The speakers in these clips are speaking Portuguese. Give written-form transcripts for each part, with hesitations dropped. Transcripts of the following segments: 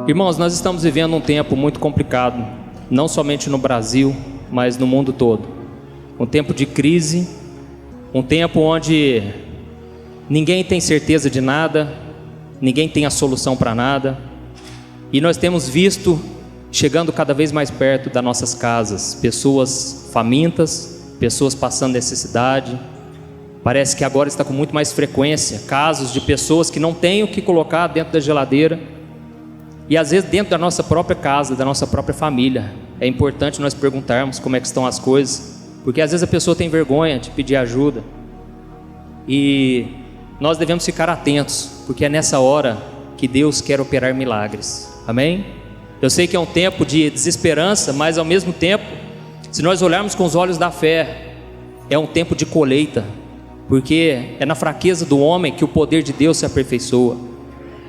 Irmãos, nós estamos vivendo um tempo muito complicado, não somente no Brasil, mas no mundo todo. Um tempo de crise, um tempo onde ninguém tem certeza de nada, ninguém tem a solução para nada. E nós temos visto, chegando cada vez mais perto das nossas casas, pessoas famintas, pessoas passando necessidade. Parece que agora está com muito mais frequência casos de pessoas que não têm o que colocar dentro da geladeira. E às vezes dentro da nossa própria casa, da nossa própria família. É importante nós perguntarmos como é que estão as coisas, porque às vezes a pessoa tem vergonha de pedir ajuda. E nós devemos ficar atentos, porque é nessa hora que Deus quer operar milagres. Amém? Eu sei que é um tempo de desesperança, mas ao mesmo tempo, se nós olharmos com os olhos da fé, é um tempo de colheita, porque é na fraqueza do homem que o poder de Deus se aperfeiçoa.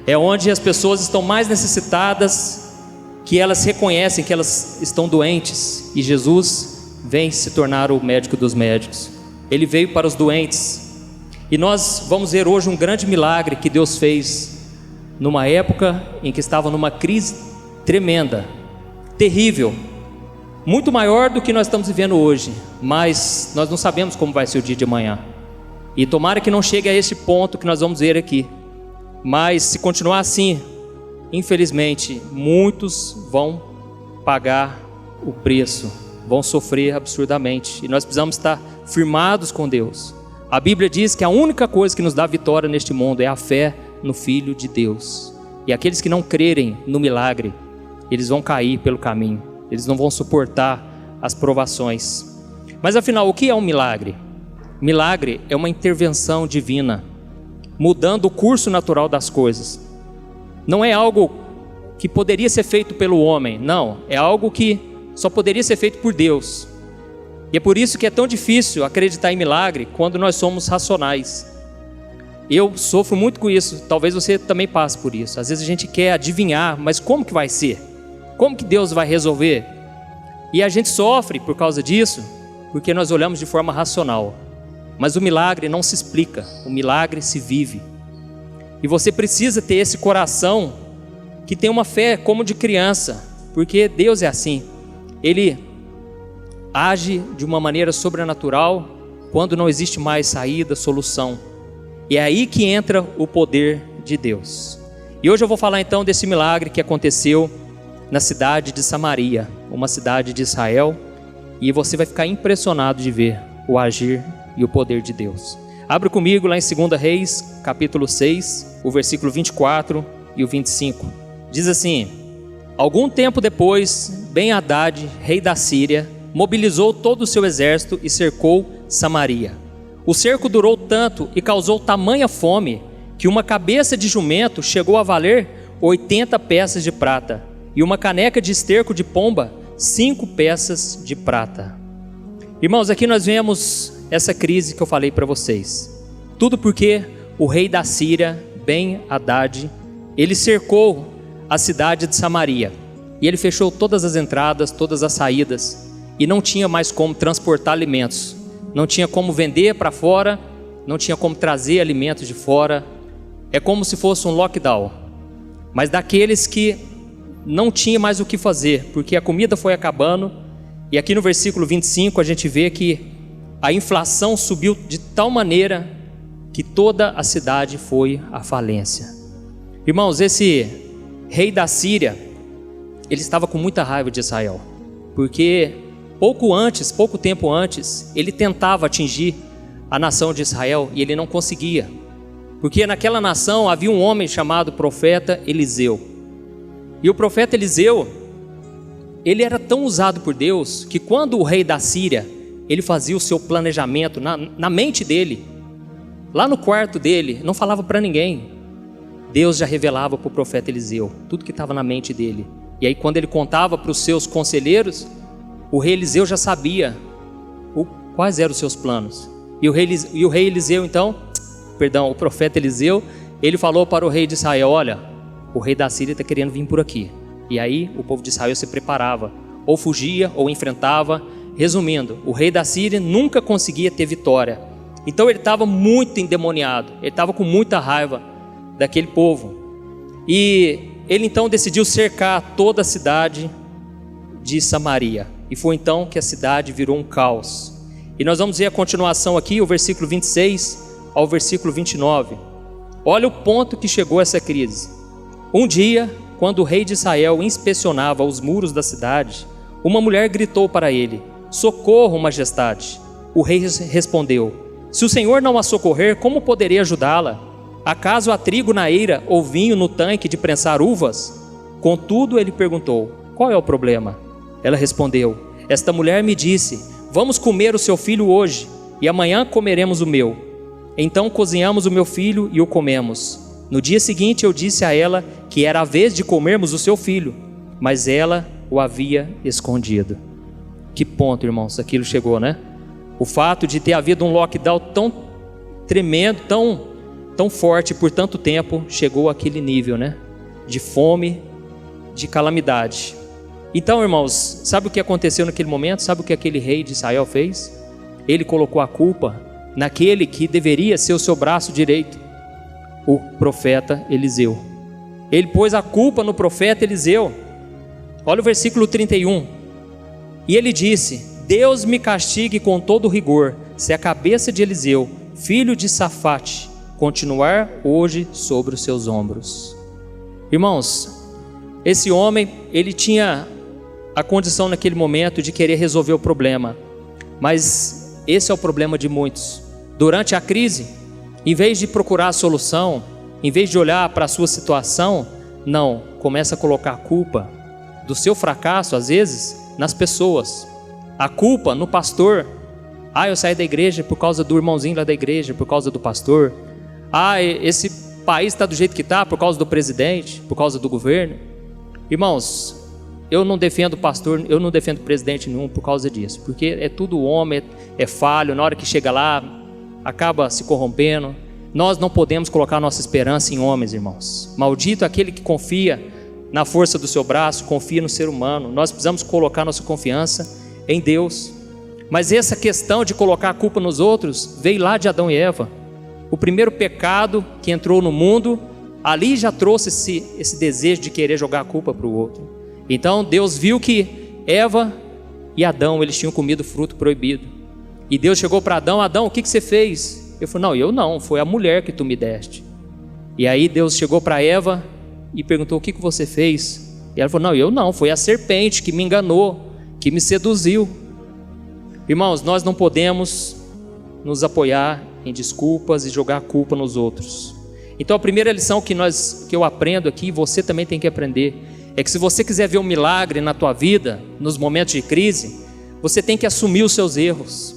É onde as pessoas estão mais necessitadas, que elas reconhecem que elas estão doentes, e Jesus vem se tornar o médico dos médicos. Ele veio para os doentes, e nós vamos ver hoje um grande milagre que Deus fez numa época em que estava numa crise tremenda, terrível, muito maior do que nós estamos vivendo hoje, mas nós não sabemos como vai ser o dia de amanhã, e tomara que não chegue a esse ponto que nós vamos ver aqui. Mas se continuar assim, infelizmente, muitos vão pagar o preço, vão sofrer absurdamente. E nós precisamos estar firmados com Deus. A Bíblia diz que a única coisa que nos dá vitória neste mundo é a fé no Filho de Deus. E aqueles que não crerem no milagre, eles vão cair pelo caminho. Eles não vão suportar as provações. Mas afinal, o que é um milagre? Milagre é uma intervenção divina, mudando o curso natural das coisas. Não é algo que poderia ser feito pelo homem, não, é algo que só poderia ser feito por Deus. E é por isso que é tão difícil acreditar em milagre quando nós somos racionais. Eu sofro muito com isso, talvez você também passe por isso. Às vezes a gente quer adivinhar, mas como que vai ser? Como que Deus vai resolver? E a gente sofre por causa disso, porque nós olhamos de forma racional. Mas o milagre não se explica, o milagre se vive. E você precisa ter esse coração que tem uma fé como de criança, porque Deus é assim. Ele age de uma maneira sobrenatural quando não existe mais saída, solução. E é aí que entra o poder de Deus. E hoje eu vou falar então desse milagre que aconteceu na cidade de Samaria, uma cidade de Israel, e você vai ficar impressionado de ver o agir e o poder de Deus. Abra comigo lá em 2 Reis, capítulo 6, o versículo 24 e o 25. Diz assim: algum tempo depois, Ben-Hadad, rei da Síria, mobilizou todo o seu exército e cercou Samaria. O cerco durou tanto e causou tamanha fome, que uma cabeça de jumento chegou a valer 80 peças de prata, e uma caneca de esterco de pomba, 5 peças de prata. Irmãos, aqui nós vemos essa crise que eu falei para vocês. Tudo porque o rei da Síria, Ben-Hadad, ele cercou a cidade de Samaria. E ele fechou todas as entradas, todas as saídas. E não tinha mais como transportar alimentos. Não tinha como vender para fora. Não tinha como trazer alimentos de fora. É como se fosse um lockdown. Mas daqueles que não tinha mais o que fazer, porque a comida foi acabando. E aqui no versículo 25 a gente vê que a inflação subiu de tal maneira que toda a cidade foi à falência. Irmãos, esse rei da Síria, ele estava com muita raiva de Israel, porque pouco tempo antes, ele tentava atingir a nação de Israel e ele não conseguia, porque naquela nação havia um homem chamado profeta Eliseu. E o profeta Eliseu, ele era tão usado por Deus que quando o rei da Síria ele fazia o seu planejamento na mente dele, lá no quarto dele, não falava para ninguém. Deus já revelava para o profeta Eliseu tudo que estava na mente dele. E aí quando ele contava para os seus conselheiros, o rei Eliseu já sabia quais eram os seus planos. E o rei Eliseu então, o profeta Eliseu, ele falou para o rei de Israel: olha, o rei da Síria está querendo vir por aqui. E aí o povo de Israel se preparava, ou fugia ou enfrentava. Resumindo, o rei da Síria nunca conseguia ter vitória. Então ele estava muito endemoniado, ele estava com muita raiva daquele povo. E ele então decidiu cercar toda a cidade de Samaria. E foi então que a cidade virou um caos. E nós vamos ver a continuação aqui, o versículo 26 ao versículo 29. Olha o ponto que chegou essa crise. Um dia, quando o rei de Israel inspecionava os muros da cidade, uma mulher gritou para ele: socorro, majestade. O rei respondeu: se o Senhor não a socorrer, como poderei ajudá-la? Acaso há trigo na eira ou vinho no tanque de prensar uvas? Contudo, ele perguntou: qual é o problema? Ela respondeu: esta mulher me disse: vamos comer o seu filho hoje, e amanhã comeremos o meu. Então cozinhamos o meu filho e o comemos. No dia seguinte eu disse a ela que era a vez de comermos o seu filho, mas ela o havia escondido. Que ponto, irmãos, aquilo chegou, né? O fato de ter havido um lockdown tão tremendo, tão forte por tanto tempo, chegou àquele nível, né? De fome, de calamidade. Então, irmãos, sabe o que aconteceu naquele momento? Sabe o que aquele rei de Israel fez? Ele colocou a culpa naquele que deveria ser o seu braço direito, o profeta Eliseu. Ele pôs a culpa no profeta Eliseu. Olha o versículo 31. E ele disse: Deus me castigue com todo rigor, se a cabeça de Eliseu, filho de Safate, continuar hoje sobre os seus ombros. Irmãos, esse homem, ele tinha a condição naquele momento de querer resolver o problema, mas esse é o problema de muitos. Durante a crise, em vez de procurar a solução, em vez de olhar para a sua situação, não, começa a colocar a culpa do seu fracasso, às vezes, nas pessoas. A culpa no pastor. Eu saí da igreja por causa do irmãozinho lá da igreja, por causa do pastor. Esse país está do jeito que está por causa do presidente, por causa do governo. Irmãos, eu não defendo pastor, eu não defendo presidente nenhum por causa disso, porque é tudo homem, é falho, na hora que chega lá, acaba se corrompendo. Nós não podemos colocar nossa esperança em homens, irmãos. Maldito aquele que confia na força do seu braço, confia no ser humano. Nós precisamos colocar nossa confiança em Deus. Mas essa questão de colocar a culpa nos outros veio lá de Adão e Eva. O primeiro pecado que entrou no mundo, ali já trouxe esse desejo de querer jogar a culpa para o outro. Então Deus viu que Eva e Adão, eles tinham comido fruto proibido. E Deus chegou para Adão: Adão, o que você fez? Ele falou: eu não, foi a mulher que tu me deste. E aí Deus chegou para Eva e perguntou: o que você fez? E ela falou: eu não, foi a serpente que me enganou, que me seduziu. Irmãos, nós não podemos nos apoiar em desculpas e jogar a culpa nos outros. Então a primeira lição que eu aprendo aqui, você também tem que aprender, é que se você quiser ver um milagre na tua vida, nos momentos de crise, você tem que assumir os seus erros.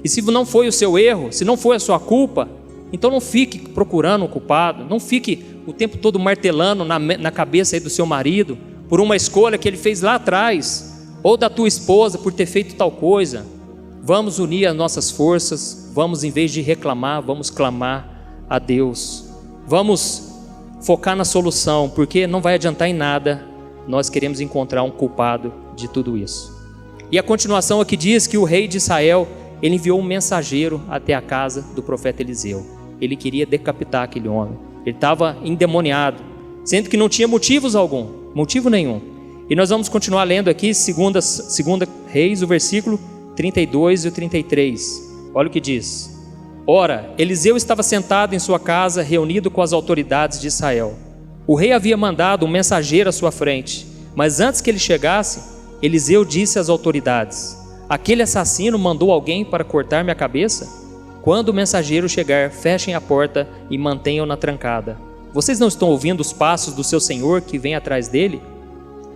E se não foi o seu erro, se não foi a sua culpa, então não fique procurando um culpado, não fique o tempo todo martelando na cabeça aí do seu marido, por uma escolha que ele fez lá atrás, ou da tua esposa por ter feito tal coisa. Vamos unir as nossas forças, vamos, em vez de reclamar, vamos clamar a Deus. Vamos focar na solução, porque não vai adiantar em nada nós queremos encontrar um culpado de tudo isso. E a continuação aqui diz que o rei de Israel, ele enviou um mensageiro até a casa do profeta Eliseu. Ele queria decapitar aquele homem. Ele estava endemoniado, sendo que não tinha motivo nenhum. E nós vamos continuar lendo aqui, segunda Reis, o versículo 32 e o 33. Olha o que diz. Ora, Eliseu estava sentado em sua casa, reunido com as autoridades de Israel. O rei havia mandado um mensageiro à sua frente, mas antes que ele chegasse, Eliseu disse às autoridades: aquele assassino mandou alguém para cortar minha cabeça? Quando o mensageiro chegar, fechem a porta e mantenham-na trancada. Vocês não estão ouvindo os passos do seu senhor que vem atrás dele?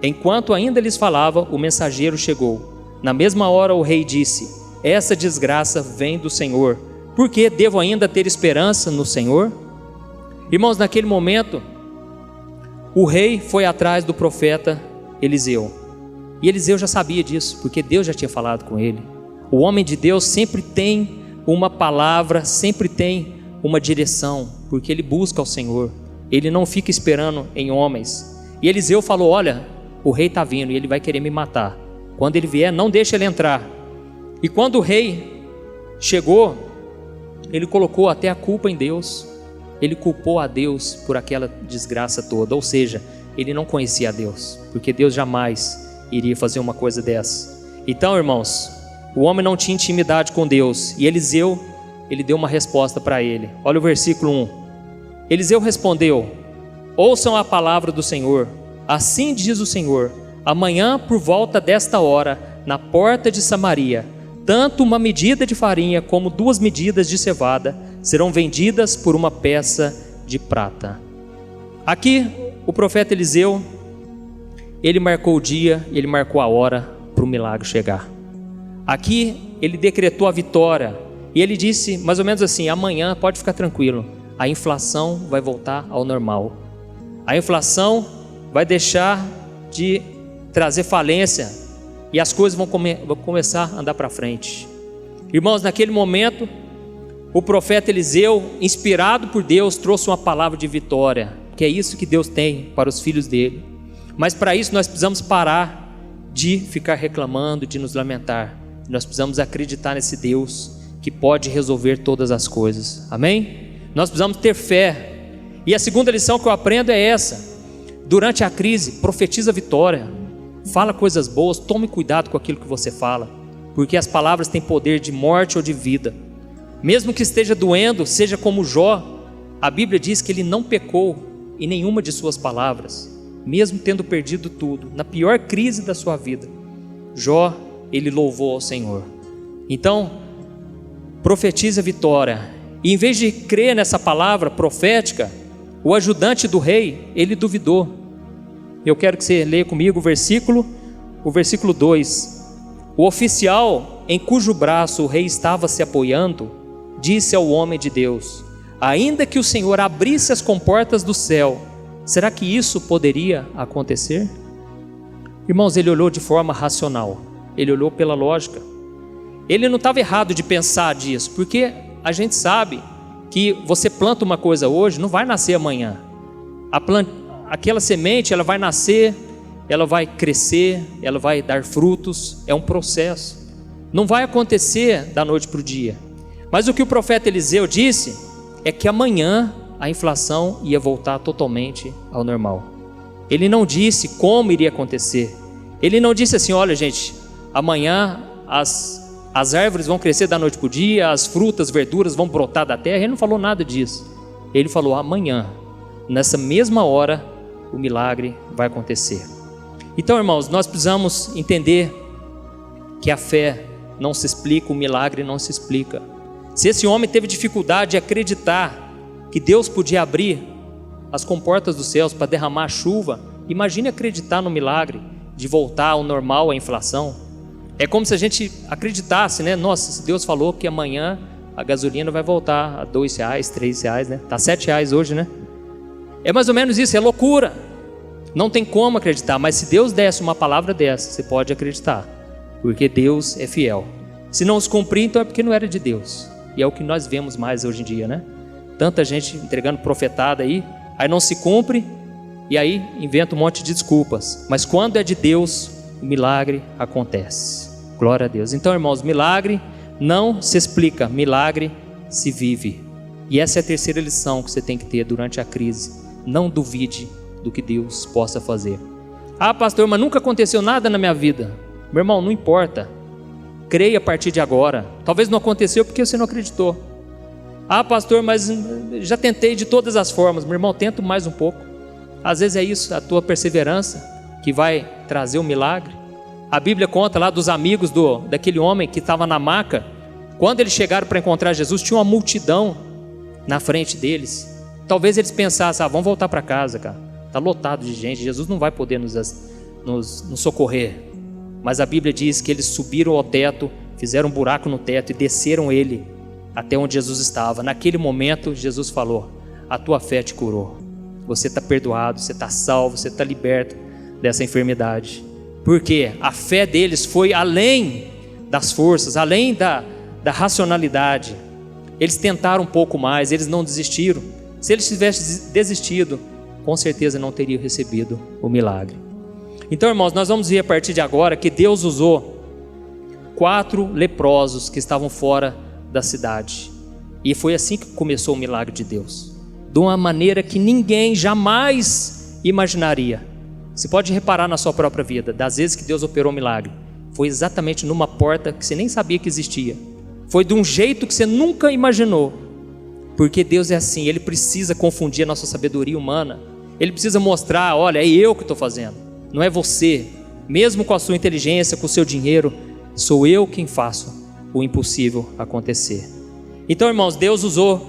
Enquanto ainda lhes falava, o mensageiro chegou. Na mesma hora o rei disse: essa desgraça vem do Senhor. Por que devo ainda ter esperança no Senhor? Irmãos, naquele momento, o rei foi atrás do profeta Eliseu. E Eliseu já sabia disso, porque Deus já tinha falado com ele. O homem de Deus sempre tem uma palavra, sempre tem uma direção, porque ele busca ao Senhor. Ele não fica esperando em homens. E Eliseu falou: olha, o rei está vindo e ele vai querer me matar. Quando ele vier, não deixa ele entrar. E quando o rei chegou, ele colocou até a culpa em Deus. Ele culpou a Deus por aquela desgraça toda. Ou seja, ele não conhecia a Deus, porque Deus jamais iria fazer uma coisa dessa. Então, irmãos, o homem não tinha intimidade com Deus, e Eliseu, ele deu uma resposta para ele. Olha o versículo 1. Eliseu respondeu: ouçam a palavra do Senhor. Assim diz o Senhor: amanhã por volta desta hora, na porta de Samaria, tanto uma medida de farinha como 2 medidas de cevada serão vendidas por uma peça de prata. Aqui o profeta Eliseu, ele marcou o dia, ele marcou a hora para o milagre chegar. Aqui ele decretou a vitória, e ele disse mais ou menos assim: amanhã pode ficar tranquilo, a inflação vai voltar ao normal. A inflação vai deixar de trazer falência e as coisas vão começar a andar para frente. Irmãos, naquele momento, o profeta Eliseu, inspirado por Deus, trouxe uma palavra de vitória, que é isso que Deus tem para os filhos dele. Mas para isso nós precisamos parar de ficar reclamando, de nos lamentar. Nós precisamos acreditar nesse Deus que pode resolver todas as coisas. Amém? Nós precisamos ter fé. E a segunda lição que eu aprendo é essa: durante a crise, profetiza vitória, fala coisas boas, tome cuidado com aquilo que você fala, porque as palavras têm poder de morte ou de vida. Mesmo que esteja doendo, seja como Jó, a Bíblia diz que ele não pecou em nenhuma de suas palavras, mesmo tendo perdido tudo, na pior crise da sua vida, Jó, ele louvou ao Senhor. Então, profetize a vitória, e em vez de crer nessa palavra profética, o ajudante do rei, ele duvidou. Eu quero que você leia comigo o versículo 2. O oficial em cujo braço o rei estava se apoiando, disse ao homem de Deus: ainda que o Senhor abrisse as comportas do céu, será que isso poderia acontecer? Irmãos, ele olhou de forma racional, ele olhou pela lógica. Ele não estava errado de pensar disso, porque a gente sabe que você planta uma coisa hoje, não vai nascer amanhã. Aquela semente, ela vai nascer, ela vai crescer, ela vai dar frutos, é um processo. Não vai acontecer da noite para o dia. Mas o que o profeta Eliseu disse é que amanhã a inflação ia voltar totalmente ao normal. Ele não disse como iria acontecer. Ele não disse assim: olha gente, amanhã as árvores vão crescer da noite para o dia, as frutas, verduras vão brotar da terra. Ele não falou nada disso. Ele falou: amanhã, nessa mesma hora, o milagre vai acontecer. Então, irmãos, nós precisamos entender que a fé não se explica, o milagre não se explica. Se esse homem teve dificuldade de acreditar que Deus podia abrir as comportas dos céus para derramar chuva, imagine acreditar no milagre de voltar ao normal a inflação. É como se a gente acreditasse, né? Nossa, se Deus falou que amanhã a gasolina vai voltar a R$2, R$3, né? Está R$7 hoje, né? É mais ou menos isso, é loucura. Não tem como acreditar, mas se Deus desse uma palavra dessa, você pode acreditar, porque Deus é fiel. Se não os cumprir, então é porque não era de Deus. E é o que nós vemos mais hoje em dia, né? Tanta gente entregando profetada aí não se cumpre, e aí inventa um monte de desculpas. Mas quando é de Deus, o milagre acontece. Glória a Deus. Então, irmãos, milagre não se explica, milagre se vive. E essa é a terceira lição que você tem que ter durante a crise. Não duvide do que Deus possa fazer. Ah, pastor, mas nunca aconteceu nada na minha vida. Meu irmão, não importa. Creia a partir de agora. Talvez não aconteceu porque você não acreditou. Ah, pastor, mas já tentei de todas as formas. Meu irmão, tenta mais um pouco. Às vezes é isso, a tua perseverança que vai trazer o milagre. A Bíblia conta lá dos amigos daquele homem que estava na maca. Quando eles chegaram para encontrar Jesus, tinha uma multidão na frente deles. Talvez eles pensassem: vamos voltar para casa, cara. Está lotado de gente, Jesus não vai poder nos socorrer. Mas a Bíblia diz que eles subiram ao teto, fizeram um buraco no teto e desceram ele até onde Jesus estava. Naquele momento, Jesus falou: a tua fé te curou. Você está perdoado, você está salvo, você está liberto dessa enfermidade. Porque a fé deles foi além das forças, além da racionalidade. Eles tentaram um pouco mais, eles não desistiram. Se eles tivessem desistido, com certeza não teriam recebido o milagre. Então, irmãos, nós vamos ver a partir de agora que Deus usou 4 leprosos que estavam fora da cidade. E foi assim que começou o milagre de Deus. De uma maneira que ninguém jamais imaginaria. Você pode reparar na sua própria vida, das vezes que Deus operou um milagre, foi exatamente numa porta que você nem sabia que existia. Foi de um jeito que você nunca imaginou. Porque Deus é assim, Ele precisa confundir a nossa sabedoria humana. Ele precisa mostrar, olha, é eu que estou fazendo, não é você. Mesmo com a sua inteligência, com o seu dinheiro, sou eu quem faço o impossível acontecer. Então, irmãos, Deus usou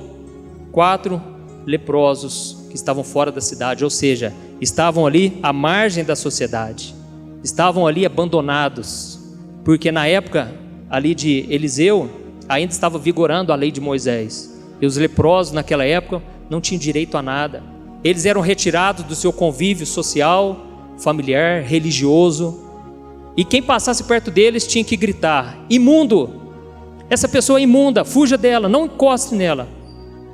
4 leprosos que estavam fora da cidade, ou seja, estavam ali à margem da sociedade, estavam ali abandonados, porque na época ali de Eliseu, ainda estava vigorando a lei de Moisés, e os leprosos naquela época não tinham direito a nada. Eles eram retirados do seu convívio social, familiar, religioso, e quem passasse perto deles tinha que gritar: imundo, essa pessoa é imunda, fuja dela, não encoste nela.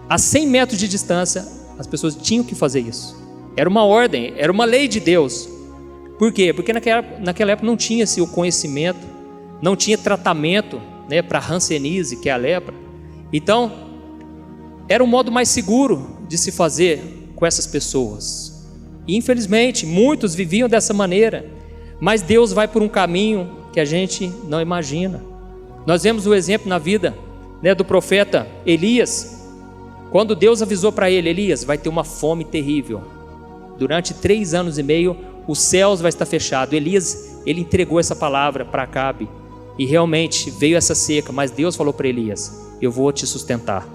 A 100 metros de distância, as pessoas tinham que fazer isso. Era uma ordem, era uma lei de Deus. Por quê? Porque naquela época não tinha-se o conhecimento, não tinha tratamento, né, para hanseníase, que é a lepra. Então, era um modo mais seguro de se fazer com essas pessoas. E, infelizmente, muitos viviam dessa maneira, mas Deus vai por um caminho que a gente não imagina. Nós vemos o exemplo na vida, né, do profeta Elias. Quando Deus avisou para ele: Elias, vai ter uma fome terrível, durante 3 anos e meio os céus vai estar fechado. Elias, ele entregou essa palavra para Acabe, e realmente veio essa seca, mas Deus falou para Elias: eu vou te sustentar.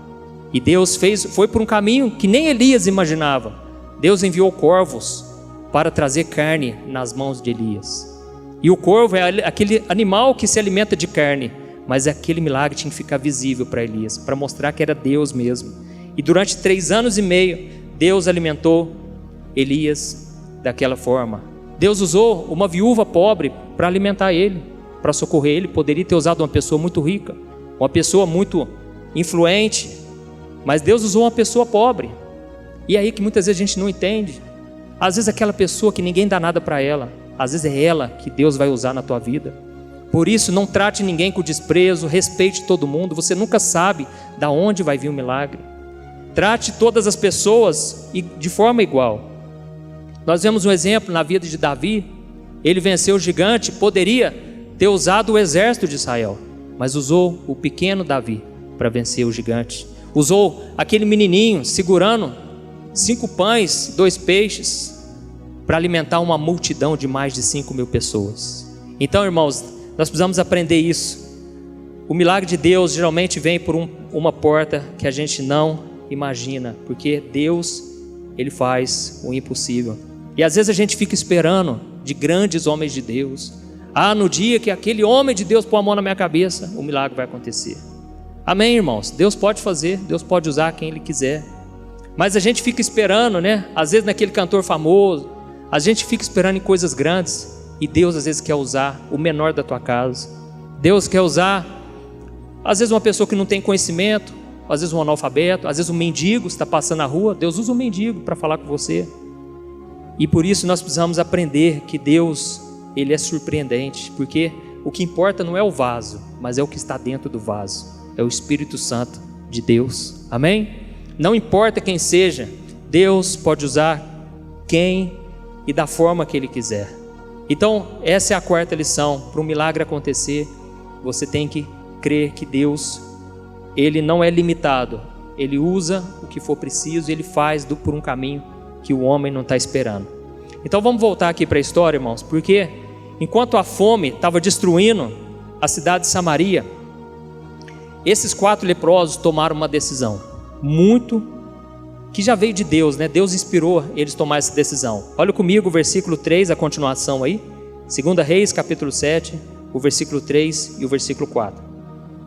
E Deus foi por um caminho que nem Elias imaginava. Deus enviou corvos para trazer carne nas mãos de Elias, e o corvo é aquele animal que se alimenta de carne, mas aquele milagre tinha que ficar visível para Elias, para mostrar que era Deus mesmo. E durante 3 anos e meio, Deus alimentou Elias daquela forma. Deus usou uma viúva pobre para alimentar ele, para socorrer ele. Poderia ter usado uma pessoa muito rica, uma pessoa muito influente, mas Deus usou uma pessoa pobre. E é aí que muitas vezes a gente não entende. Às vezes aquela pessoa que ninguém dá nada para ela, às vezes é ela que Deus vai usar na tua vida. Por isso, não trate ninguém com desprezo, respeite todo mundo. Você nunca sabe de onde vai vir o milagre. Trate todas as pessoas de forma igual. Nós vemos um exemplo na vida de Davi. Ele venceu o gigante, poderia ter usado o exército de Israel, mas usou o pequeno Davi para vencer o gigante. Usou aquele menininho segurando 5 pães, 2 peixes, para alimentar uma multidão de mais de 5.000 pessoas. Então, irmãos, nós precisamos aprender isso. O milagre de Deus geralmente vem por uma porta que a gente não imagina, porque Deus, Ele faz o impossível. E às vezes a gente fica esperando de grandes homens de Deus. No dia que aquele homem de Deus pôr a mão na minha cabeça, o milagre vai acontecer. Amém, irmãos? Deus pode fazer, Deus pode usar quem Ele quiser. Mas a gente fica esperando, né? Às vezes naquele cantor famoso, a gente fica esperando em coisas grandes, e Deus às vezes quer usar o menor da tua casa. Deus quer usar, às vezes, uma pessoa que não tem conhecimento, às vezes um analfabeto, às vezes um mendigo está passando na rua. Deus usa um mendigo para falar com você. E por isso nós precisamos aprender que Deus, Ele é surpreendente, porque o que importa não é o vaso, mas é o que está dentro do vaso, é o Espírito Santo de Deus. Amém? Não importa quem seja, Deus pode usar quem e da forma que Ele quiser. Então, essa é a 4ª lição. Para um milagre acontecer, você tem que crer que Deus, Ele não é limitado. Ele usa o que for preciso, Ele faz por um caminho que o homem não está esperando. Então vamos voltar aqui para a história, irmãos, porque enquanto a fome estava destruindo a cidade de Samaria, esses 4 leprosos tomaram uma decisão que já veio de Deus, né? Deus inspirou eles a tomar essa decisão. Olha comigo o versículo 3, a continuação aí, 2 Reis capítulo 7, o versículo 3 e o versículo 4.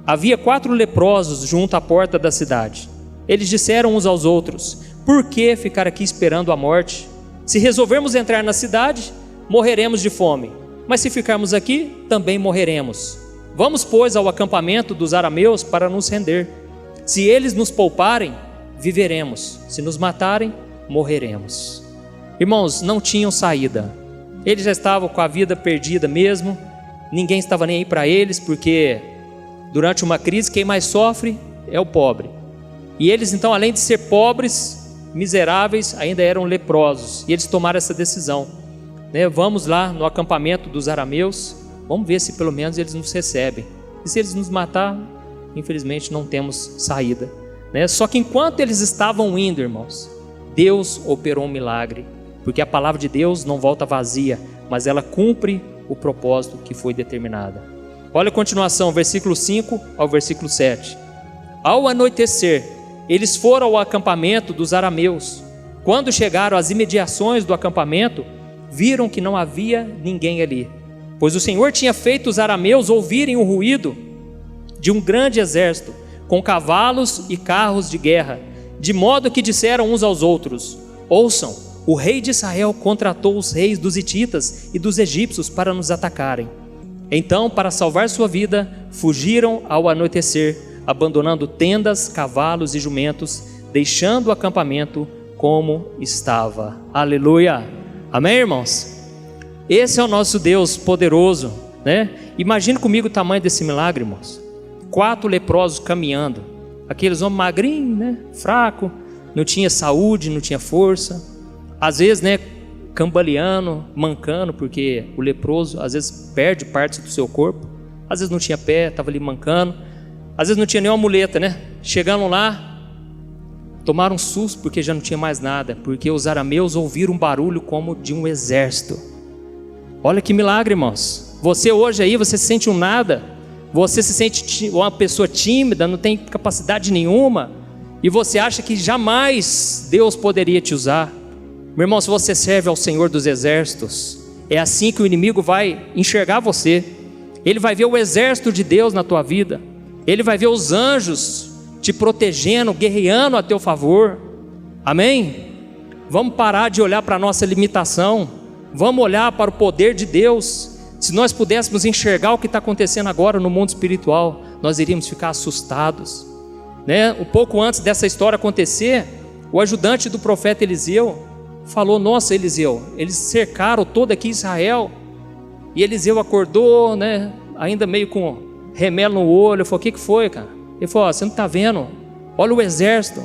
Havia 4 leprosos junto à porta da cidade. Eles disseram uns aos outros: por que ficar aqui esperando a morte? Se resolvermos entrar na cidade, morreremos de fome, mas se ficarmos aqui, também morreremos. Vamos, pois, ao acampamento dos arameus para nos render. Se eles nos pouparem, viveremos. Se nos matarem, morreremos. Irmãos, não tinham saída. Eles já estavam com a vida perdida mesmo. Ninguém estava nem aí para eles, porque durante uma crise quem mais sofre é o pobre. E eles então, além de ser pobres, miseráveis, ainda eram leprosos. E eles tomaram essa decisão. né? Vamos lá no acampamento dos arameus, vamos ver se pelo menos eles nos recebem. E se eles nos matar, infelizmente não temos saída, né? Só que enquanto eles estavam indo, irmãos, Deus operou um milagre, porque a palavra de Deus não volta vazia, mas ela cumpre o propósito que foi determinado. Olha a continuação, versículo 5 ao versículo 7. Ao anoitecer, eles foram ao acampamento dos arameus. Quando chegaram às imediações do acampamento, viram que não havia ninguém ali, pois o Senhor tinha feito os arameus ouvirem o ruído de um grande exército, com cavalos e carros de guerra, de modo que disseram uns aos outros: ouçam, o rei de Israel contratou os reis dos hititas e dos egípcios para nos atacarem. Então, para salvar sua vida, fugiram ao anoitecer, abandonando tendas, cavalos e jumentos, deixando o acampamento como estava. Aleluia! Amém, irmãos? Esse é o nosso Deus poderoso, né? Imagine comigo o tamanho desse milagre, irmãos. 4 leprosos caminhando, aqueles homens magrinhos, né? Fraco, não tinha saúde, não tinha força, às vezes, né, cambaleando, mancando, porque o leproso às vezes perde partes do seu corpo, às vezes não tinha pé, estava ali mancando, às vezes não tinha nenhuma muleta, né? Chegando lá, tomaram um susto porque já não tinha mais nada, porque os arameus ouviram um barulho como de um exército. Olha que milagre, irmãos. Você hoje aí, você se sente um nada, você se sente uma pessoa tímida, não tem capacidade nenhuma, e você acha que jamais Deus poderia te usar. Meu irmão, se você serve ao Senhor dos exércitos, é assim que o inimigo vai enxergar você. Ele vai ver o exército de Deus na tua vida, ele vai ver os anjos te protegendo, guerreando a teu favor. Amém? Vamos parar de olhar para a nossa limitação, vamos olhar para o poder de Deus. Se nós pudéssemos enxergar o que está acontecendo agora no mundo espiritual, nós iríamos ficar assustados, né? Um pouco antes dessa história acontecer, o ajudante do profeta Eliseu falou: nossa, Eliseu, eles cercaram todo aqui Israel. E Eliseu acordou, né, ainda meio com remelo no olho. Falou: o que foi, cara? Ele falou: você não está vendo? Olha o exército.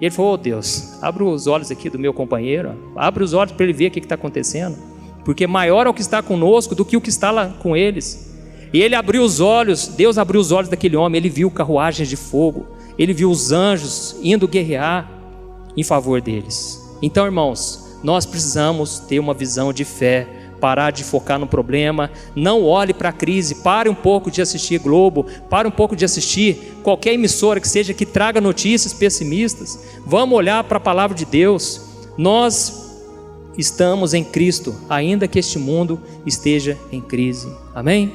E ele falou: Deus, abre os olhos aqui do meu companheiro, abre os olhos para ele ver o que está acontecendo, porque maior é o que está conosco do que o que está lá com eles. E ele abriu os olhos, Deus abriu os olhos daquele homem. Ele viu carruagens de fogo, ele viu os anjos indo guerrear em favor deles. Então, irmãos, nós precisamos ter uma visão de fé, parar de focar no problema. Não olhe para a crise, pare um pouco de assistir Globo, pare um pouco de assistir qualquer emissora que seja, que traga notícias pessimistas. Vamos olhar para a palavra de Deus. Nós estamos em Cristo, ainda que este mundo esteja em crise. Amém?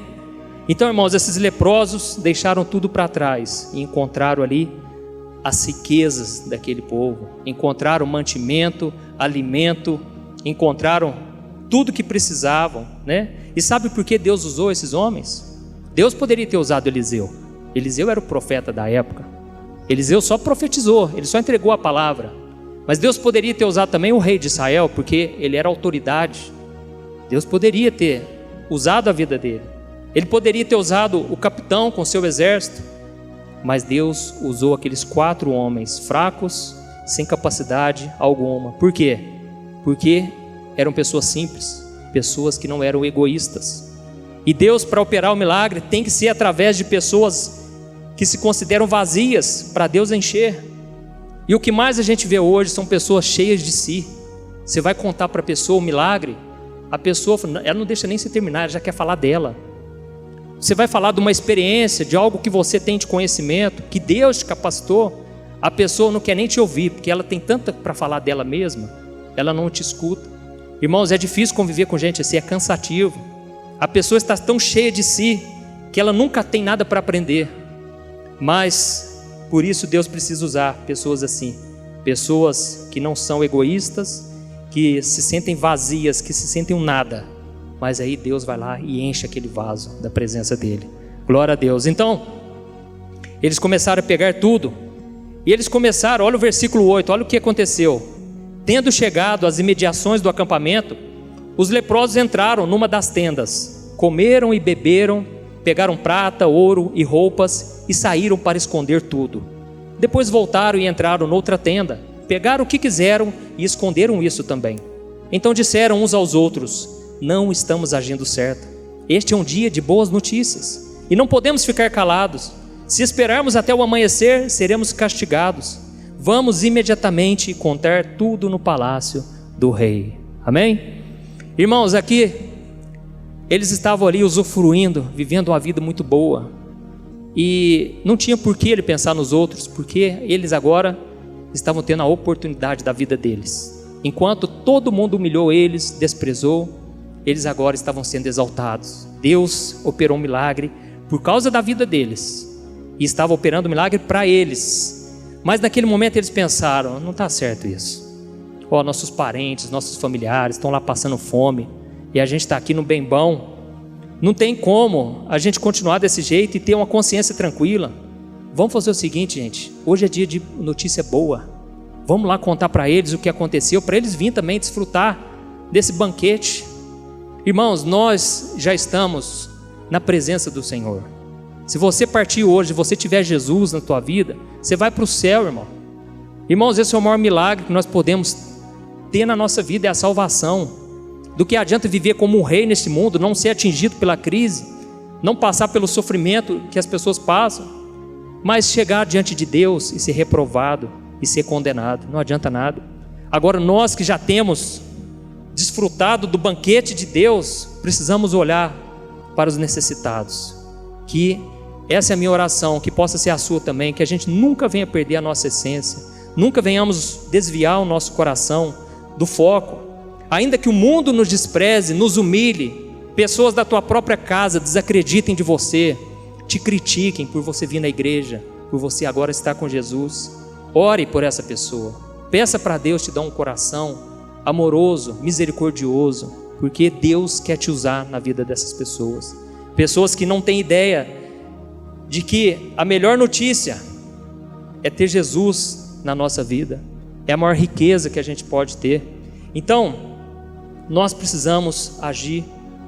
Então, irmãos, esses leprosos deixaram tudo para trás e encontraram ali as riquezas daquele povo, encontraram mantimento, alimento, encontraram tudo que precisavam, né? E sabe por que Deus usou esses homens? Deus poderia ter usado Eliseu. Eliseu era o profeta da época. Eliseu só profetizou, ele só entregou a palavra. Mas Deus poderia ter usado também o rei de Israel, porque ele era autoridade. Deus poderia ter usado a vida dele. Ele poderia ter usado o capitão com seu exército. Mas Deus usou aqueles 4 homens fracos, sem capacidade alguma. Por quê? Porque eram pessoas simples, pessoas que não eram egoístas. E Deus, para operar o milagre, tem que ser através de pessoas que se consideram vazias, para Deus encher. E o que mais a gente vê hoje são pessoas cheias de si. Você vai contar para a pessoa o milagre, a pessoa, ela não deixa nem se terminar, ela já quer falar dela. Você vai falar de uma experiência, de algo que você tem de conhecimento, que Deus te capacitou, a pessoa não quer nem te ouvir, porque ela tem tanto para falar dela mesma, ela não te escuta. Irmãos, é difícil conviver com gente assim, é cansativo. A pessoa está tão cheia de si, que ela nunca tem nada para aprender. Mas, por isso Deus precisa usar pessoas assim, pessoas que não são egoístas, que se sentem vazias, que se sentem um nada. Mas aí Deus vai lá e enche aquele vaso da presença dele. Glória a Deus. Então, eles começaram a pegar tudo. E eles começaram, olha o versículo 8, olha o que aconteceu. Tendo chegado às imediações do acampamento, os leprosos entraram numa das tendas, comeram e beberam, pegaram prata, ouro e roupas e saíram para esconder tudo. Depois voltaram e entraram noutra tenda, pegaram o que quiseram e esconderam isso também. Então disseram uns aos outros: não estamos agindo certo. Este é um dia de boas notícias e não podemos ficar calados. Se esperarmos até o amanhecer, seremos castigados. Vamos imediatamente contar tudo no palácio do rei. Amém? Irmãos, aqui eles estavam ali usufruindo, vivendo uma vida muito boa, e não tinha por que ele pensar nos outros, porque eles agora estavam tendo a oportunidade da vida deles. Enquanto todo mundo humilhou eles, desprezou, eles agora estavam sendo exaltados. Deus operou um milagre por causa da vida deles, e estava operando um milagre para eles. Mas naquele momento eles pensaram: não está certo isso. Nossos parentes, nossos familiares estão lá passando fome, e a gente está aqui no bem bom. Não tem como a gente continuar desse jeito e ter uma consciência tranquila. Vamos fazer o seguinte, gente: hoje é dia de notícia boa. Vamos lá contar para eles o que aconteceu, para eles virem também desfrutar desse banquete. Irmãos, nós já estamos na presença do Senhor. Se você partir hoje, se você tiver Jesus na tua vida, você vai para o céu, irmão. Irmãos, esse é o maior milagre que nós podemos ter na nossa vida, é a salvação. Do que adianta viver como um rei nesse mundo, não ser atingido pela crise, não passar pelo sofrimento que as pessoas passam, mas chegar diante de Deus e ser reprovado e ser condenado. Não adianta nada. Agora, nós que já temos desfrutado do banquete de Deus, precisamos olhar para os necessitados. Que essa é a minha oração, que possa ser a sua também, que a gente nunca venha perder a nossa essência, nunca venhamos desviar o nosso coração do foco. Ainda que o mundo nos despreze, nos humilhe, pessoas da tua própria casa desacreditem de você, te critiquem por você vir na igreja, por você agora estar com Jesus, ore por essa pessoa, peça para Deus te dar um coração amoroso, misericordioso, porque Deus quer te usar na vida dessas pessoas. Pessoas que não têm ideia de que a melhor notícia é ter Jesus na nossa vida, é a maior riqueza que a gente pode ter. Então, nós precisamos agir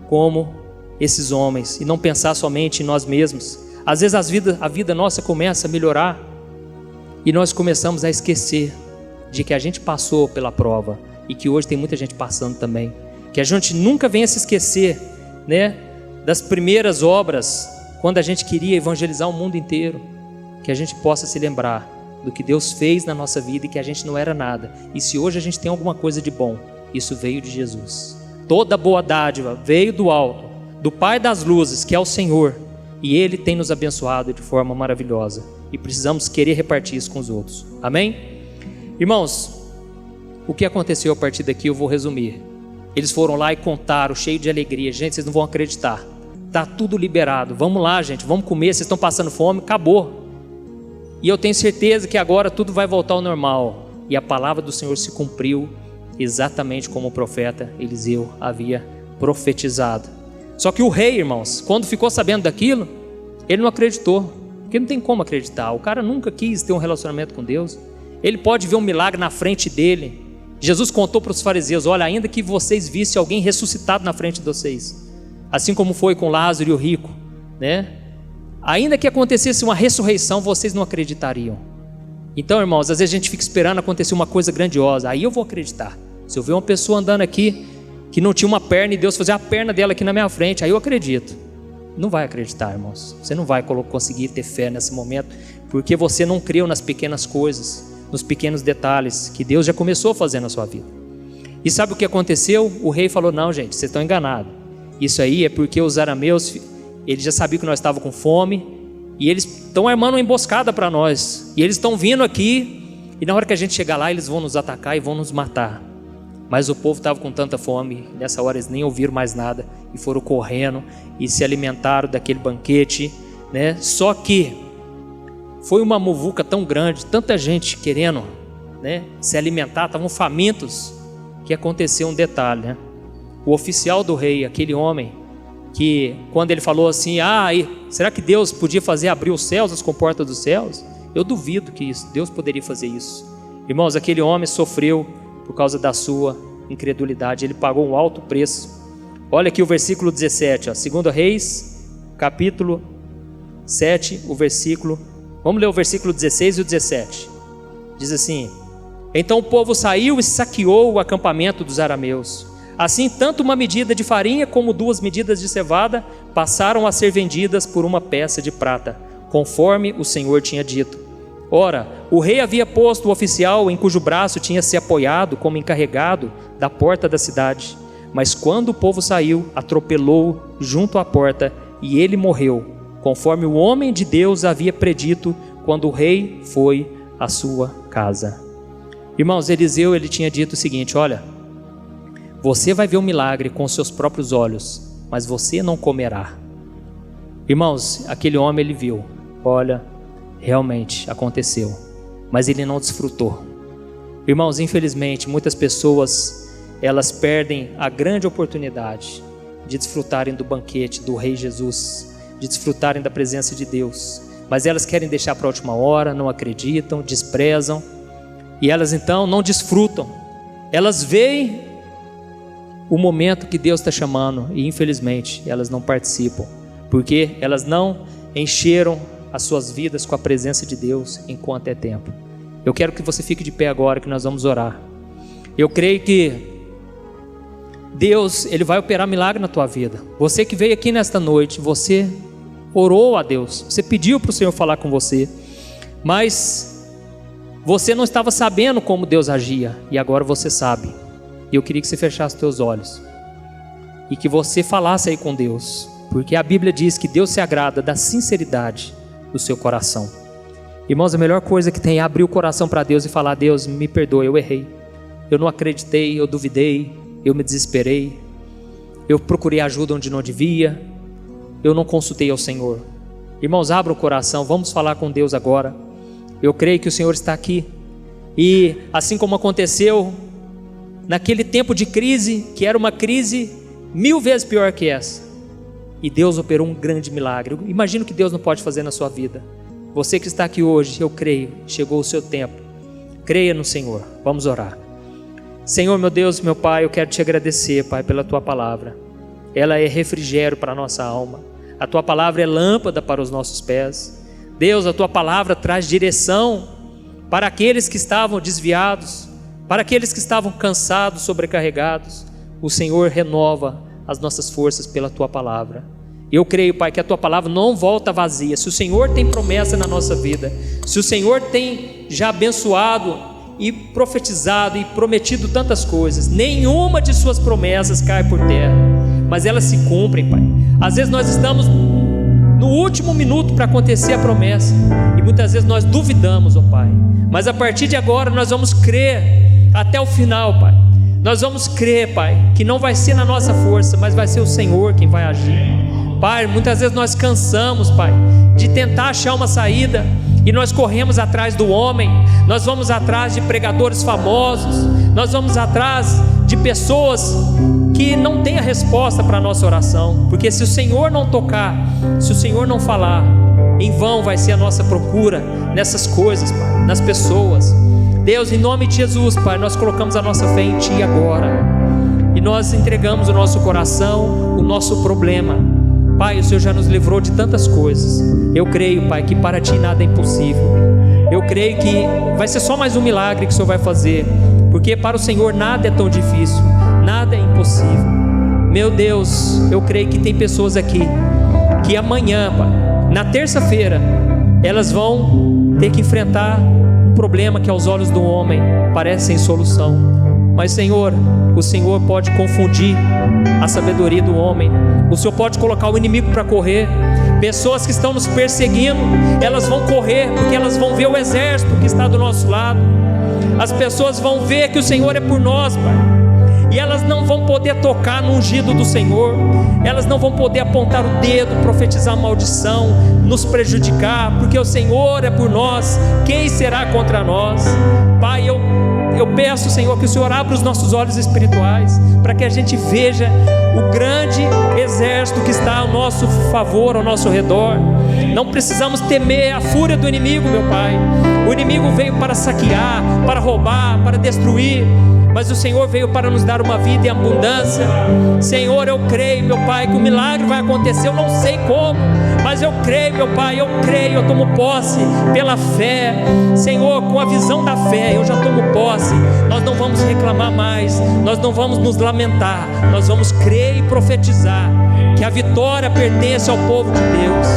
como esses homens e não pensar somente em nós mesmos. Às vezes a vida nossa começa a melhorar e nós começamos a esquecer de que a gente passou pela prova e que hoje tem muita gente passando também. Que a gente nunca venha se esquecer, né, das primeiras obras, quando a gente queria evangelizar o mundo inteiro. Que a gente possa se lembrar do que Deus fez na nossa vida e que a gente não era nada. E se hoje a gente tem alguma coisa de bom, isso veio de Jesus. Toda boa dádiva veio do alto, do Pai das luzes, que é o Senhor, e Ele tem nos abençoado de forma maravilhosa, e precisamos querer repartir isso com os outros. Amém? Irmãos, o que aconteceu a partir daqui eu vou resumir. Eles foram lá e contaram, cheio de alegria. Gente, vocês não vão acreditar, está tudo liberado, vamos lá, gente, vamos comer, vocês estão passando fome, acabou. E eu tenho certeza que agora tudo vai voltar ao normal. E a palavra do Senhor se cumpriu exatamente como o profeta Eliseu havia profetizado. Só que o rei, irmãos, quando ficou sabendo daquilo, ele não acreditou. Porque não tem como acreditar. O cara nunca quis ter um relacionamento com Deus. Ele pode ver um milagre na frente dele. Jesus contou para os fariseus: olha, ainda que vocês vissem alguém ressuscitado na frente de vocês, assim como foi com Lázaro e o rico, né? Ainda que acontecesse uma ressurreição, vocês não acreditariam. Então, irmãos, às vezes a gente fica esperando acontecer uma coisa grandiosa, aí eu vou acreditar. Se eu ver uma pessoa andando aqui que não tinha uma perna e Deus fazer a perna dela aqui na minha frente, aí eu acredito. Não vai acreditar, irmãos. Você não vai conseguir ter fé nesse momento, porque você não creu nas pequenas coisas, nos pequenos detalhes que Deus já começou a fazer na sua vida. E sabe o que aconteceu? O rei falou: não, gente, vocês estão enganados. Isso aí é porque os arameus, eles já sabiam que nós estávamos com fome, e eles estão armando uma emboscada para nós, e eles estão vindo aqui, e na hora que a gente chegar lá, eles vão nos atacar e vão nos matar. Mas o povo estava com tanta fome, nessa hora eles nem ouviram mais nada, e foram correndo, e se alimentaram daquele banquete, né? Só que foi uma muvuca tão grande, tanta gente querendo, né, se alimentar, estavam famintos, que aconteceu um detalhe, né? O oficial do rei, aquele homem, que quando ele falou assim: será que Deus podia fazer abrir os céus, as comportas dos céus? Eu duvido que Deus poderia fazer isso. Irmãos, aquele homem sofreu por causa da sua incredulidade, ele pagou um alto preço. Olha aqui o versículo 17, 2 Reis, capítulo 7, o versículo, vamos ler o versículo 16 e o 17. Diz assim: Então o povo saiu e saqueou o acampamento dos arameus. Assim, tanto uma medida de farinha como 2 medidas de cevada passaram a ser vendidas por uma peça de prata, conforme o Senhor tinha dito. Ora, o rei havia posto o oficial em cujo braço tinha se apoiado como encarregado da porta da cidade. Mas quando o povo saiu, atropelou-o junto à porta e ele morreu, conforme o homem de Deus havia predito quando o rei foi à sua casa. Irmãos, Eliseu, ele tinha dito o seguinte: olha, você vai ver um milagre com os seus próprios olhos, mas você não comerá. Irmãos, aquele homem, ele viu, olha, realmente aconteceu, mas ele não desfrutou. Irmãos, infelizmente, muitas pessoas, elas perdem a grande oportunidade de desfrutarem do banquete do Rei Jesus, de desfrutarem da presença de Deus, mas elas querem deixar para a última hora, não acreditam, desprezam, e elas então não desfrutam. Elas veem o momento que Deus está chamando e infelizmente elas não participam, porque elas não encheram as suas vidas com a presença de Deus enquanto é tempo. Eu quero que você fique de pé agora, que nós vamos orar. Eu creio que Deus, ele vai operar milagre na tua vida. Você que veio aqui nesta noite, você orou a Deus, você pediu para o Senhor falar com você, mas você não estava sabendo como Deus agia, e agora você sabe. E eu queria que você fechasse os teus olhos e que você falasse aí com Deus, porque a Bíblia diz que Deus se agrada da sinceridade do seu coração. Irmãos, a melhor coisa que tem é abrir o coração para Deus e falar: Deus, me perdoe, eu errei, eu não acreditei, eu duvidei, eu me desesperei, eu procurei ajuda onde não devia, eu não consultei ao Senhor. Irmãos, abra o coração, vamos falar com Deus agora. Eu creio que o Senhor está aqui, e assim como aconteceu naquele tempo de crise, que era uma crise 1000 vezes pior que essa, e Deus operou um grande milagre. Imagino que Deus não pode fazer na sua vida. Você que está aqui hoje, eu creio, chegou o seu tempo. Creia no Senhor. Vamos orar. Senhor, meu Deus, meu Pai, eu quero te agradecer, Pai, pela tua palavra. Ela é refrigério para a nossa alma. A tua palavra é lâmpada para os nossos pés. Deus, a tua palavra traz direção para aqueles que estavam desviados, para aqueles que estavam cansados, sobrecarregados. O Senhor renova as nossas forças pela tua palavra. Eu creio, Pai, que a tua palavra não volta vazia. Se o Senhor tem promessa na nossa vida, se o Senhor tem já abençoado e profetizado e prometido tantas coisas, nenhuma de suas promessas cai por terra, mas elas se cumprem, Pai. Às vezes nós estamos no último minuto para acontecer a promessa, e muitas vezes nós duvidamos, ó Pai, mas a partir de agora nós vamos crer até o final, Pai. Nós vamos crer, Pai, que não vai ser na nossa força, mas vai ser o Senhor quem vai agir. Pai, muitas vezes nós cansamos, Pai, de tentar achar uma saída, e nós corremos atrás do homem, nós vamos atrás de pregadores famosos, nós vamos atrás de pessoas que não têm a resposta para a nossa oração, porque se o Senhor não tocar, se o Senhor não falar, em vão vai ser a nossa procura nessas coisas, Pai, nas pessoas. Deus, em nome de Jesus, Pai, nós colocamos a nossa fé em Ti agora, e nós entregamos o nosso coração, o nosso problema. Pai, o Senhor já nos livrou de tantas coisas. Eu creio, Pai, que para Ti nada é impossível. Eu creio que vai ser só mais um milagre que o Senhor vai fazer, porque para o Senhor nada é tão difícil, nada é impossível. Meu Deus, eu creio que tem pessoas aqui que amanhã, Pai, na terça-feira, elas vão ter que enfrentar um problema que aos olhos do homem parece sem solução, mas Senhor, o Senhor pode confundir a sabedoria do homem. O Senhor pode colocar o inimigo para correr. Pessoas que estão nos perseguindo, elas vão correr, porque elas vão ver o exército que está do nosso lado. As pessoas vão ver que o Senhor é por nós, Pai, e elas não vão poder tocar no ungido do Senhor, elas não vão poder apontar o dedo, profetizar maldição, nos prejudicar, porque o Senhor é por nós, quem será contra nós? Pai, eu peço, Senhor, que o Senhor abra os nossos olhos espirituais, para que a gente veja o grande exército que está ao nosso favor, ao nosso redor. Não precisamos temer a fúria do inimigo, meu Pai. O inimigo veio para saquear, para roubar, para destruir, mas o Senhor veio para nos dar uma vida em abundância. Senhor, eu creio, meu Pai, que o milagre vai acontecer. Eu não sei como, mas eu creio, meu Pai, eu creio, eu tomo posse pela fé. Senhor, com a visão da fé, eu já tomo posse. Nós não vamos reclamar mais, nós não vamos nos lamentar, nós vamos crer e profetizar que a vitória pertence ao povo de Deus.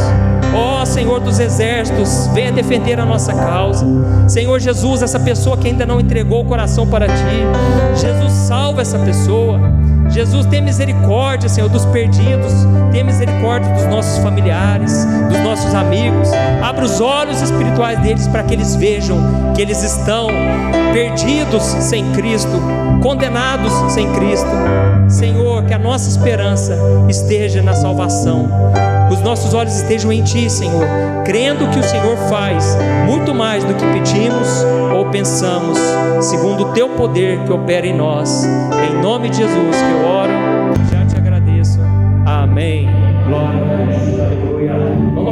Ó Senhor dos exércitos, venha defender a nossa causa. Senhor Jesus, essa pessoa que ainda não entregou o coração para Ti, Jesus, salva essa pessoa. Jesus, tem misericórdia, Senhor, dos perdidos, tem misericórdia dos nossos familiares, dos nossos amigos. Abra os olhos espirituais deles para que eles vejam que eles estão perdidos sem Cristo, condenados sem Cristo. Senhor, que a nossa esperança esteja na salvação, os nossos olhos estejam em Ti, Senhor, crendo que o Senhor faz muito mais do que pedimos ou pensamos, segundo o Teu poder que opera em nós. Em nome de Jesus que eu oro, já te agradeço. Amém. Glória a Deus.